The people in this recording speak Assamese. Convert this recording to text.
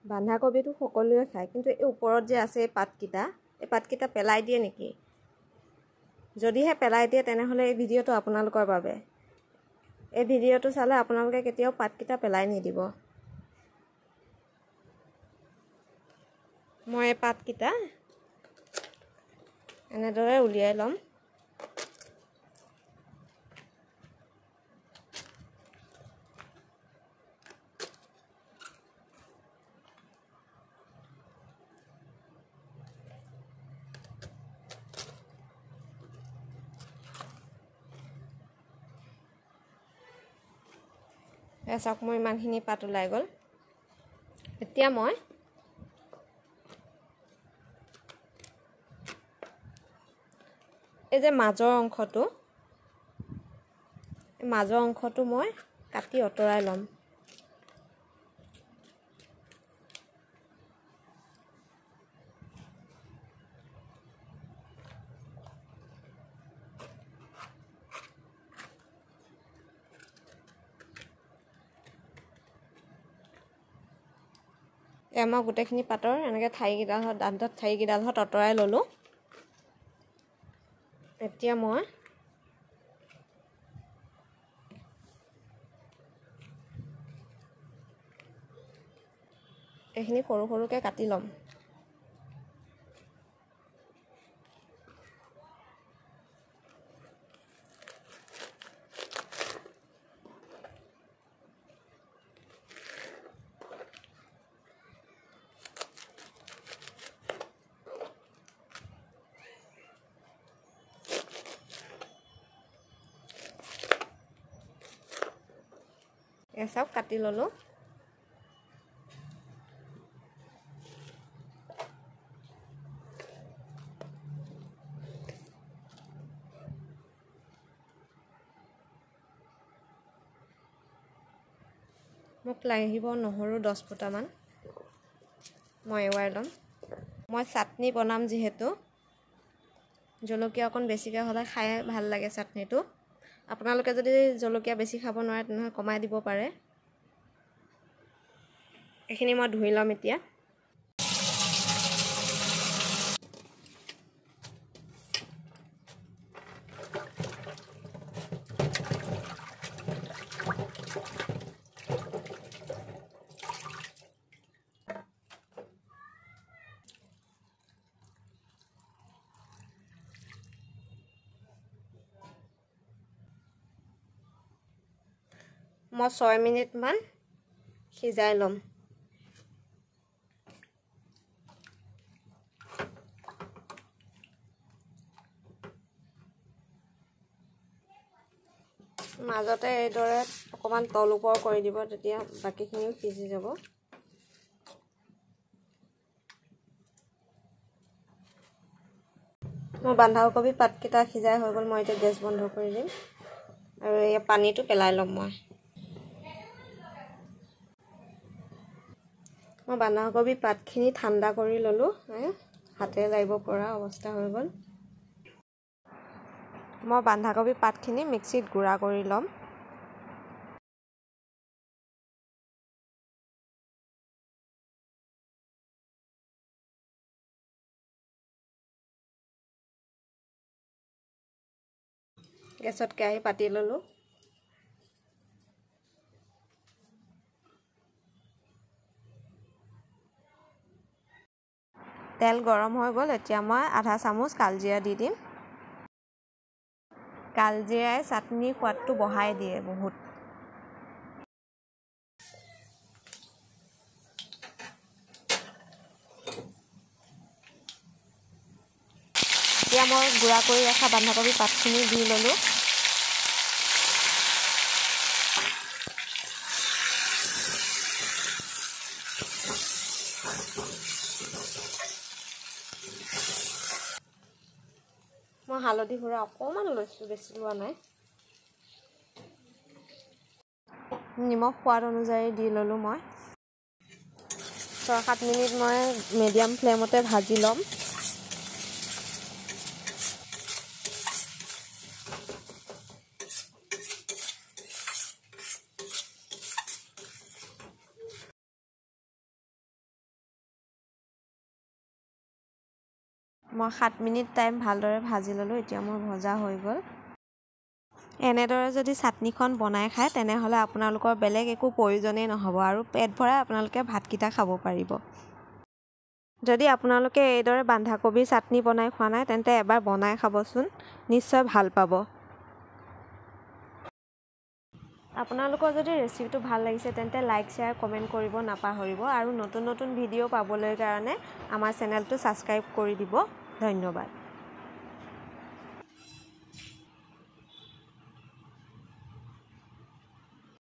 বন্ধাকবিটো সকলোৱে খায়, কিন্তু এই ওপৰত যে আছে এই পাতকেইটা পেলাই দিয়ে নেকি? যদিহে পেলাই দিয়ে তেনেহ'লে এই ভিডিঅ'টো আপোনালোকৰ বাবে। এই ভিডিঅ'টো চালে আপোনালোকে কেতিয়াও পাতকেইটা পেলাই নিদিব। মই এই পাতকেইটা এনেদৰে উলিয়াই ল'ম। চাওক মোৰ ইমানখিনি পাত ওলাই গ'ল। এতিয়া মই এই যে মাজৰ অংশটো মই কাটি অতৰাই ল'ম। মই গোটেইখিনি পাতৰ এনেকৈ দাঁতত ঠাৰিকেইডালহত অতৰাই ল'লোঁ। এতিয়া মই এইখিনি সৰু সৰুকৈ কাটি ল'ম। চাওক কাটি ল'লোঁ। মোক লাগিব নহৰু 10 ফুটামান। মই এৱাই ল'ম। মই চাটনি বনাম যিহেতু জলকীয়া অকণ বেছিকৈ হ'লে খাই ভাল লাগে চাটনিটো। আপোনালোকে যদি জলকীয়া বেছি খাব নোৱাৰে তেনেহ'লে কমাই দিব পাৰে। এইখিনি মই ধুই ল'ম এতিয়া। মই 6 মিনিটমান সিজাই ল'ম। মাজতে এইদৰে অকণমান তল ওপৰ কৰি দিব, তেতিয়া বাকীখিনিও সিজি যাব। মোৰ বন্ধাকবি পাতকেইটা সিজাই হৈ গ'ল। মই এতিয়া গেছ বন্ধ কৰি দিম আৰু এই পানীটো পেলাই ল'ম। মই বন্ধাকবি পাতখিনি ঠাণ্ডা কৰি ল'লোঁ। হাতে লাগিব পৰা অৱস্থা হৈ গ'ল। মই বন্ধাকবি পাতখিনি মিক্সিত গুড়া কৰি ল'ম। গেছত কেৰাহী পাতি ল'লোঁ। তেল গৰম হৈ গ'ল। এতিয়া মই আধা চামুচ কালজিৰা দি দিম। কালজিৰাই চাটনিৰ সোৱাদটো বঢ়াই দিয়ে বহুত। এতিয়া মই গুড়া কৰি ৰখা বন্ধাকবি পাতখিনি দি ল'লোঁ। মই হালধি গুড়া অকণমান লৈছোঁ, বেছি লোৱা নাই। নিমখ সোৱাদ অনুযায়ী দি ল'লোঁ। মই 6-7 মিনিট মই মিডিয়াম ফ্লেমতে ভাজি ল'ম। মই 7 মিনিট টাইম ভালদৰে ভাজি ল'লোঁ। এতিয়া মোৰ ভজা হৈ গ'ল। এনেদৰে যদি চাটনিখন বনাই খায় তেনেহ'লে আপোনালোকৰ বেলেগ একো প্ৰয়োজনেই নহ'ব আৰু পেট ভৰাই আপোনালোকে ভাতকেইটা খাব পাৰিব। যদি আপোনালোকে এইদৰে বন্ধাকবিৰ চাটনি বনাই খোৱা নাই তেন্তে এবাৰ বনাই খাবচোন, নিশ্চয় ভাল পাব। আপোনালোকৰ যদি ৰেচিপিটো ভাল লাগিছে তেন্তে লাইক, শ্বেয়াৰ, কমেণ্ট কৰিব নাপাহৰিব আৰু নতুন নতুন ভিডিঅ' পাবলৈ কাৰণে আমাৰ চেনেলটো ছাবস্ক্ৰাইব কৰি দিব। ধন্যবাদ।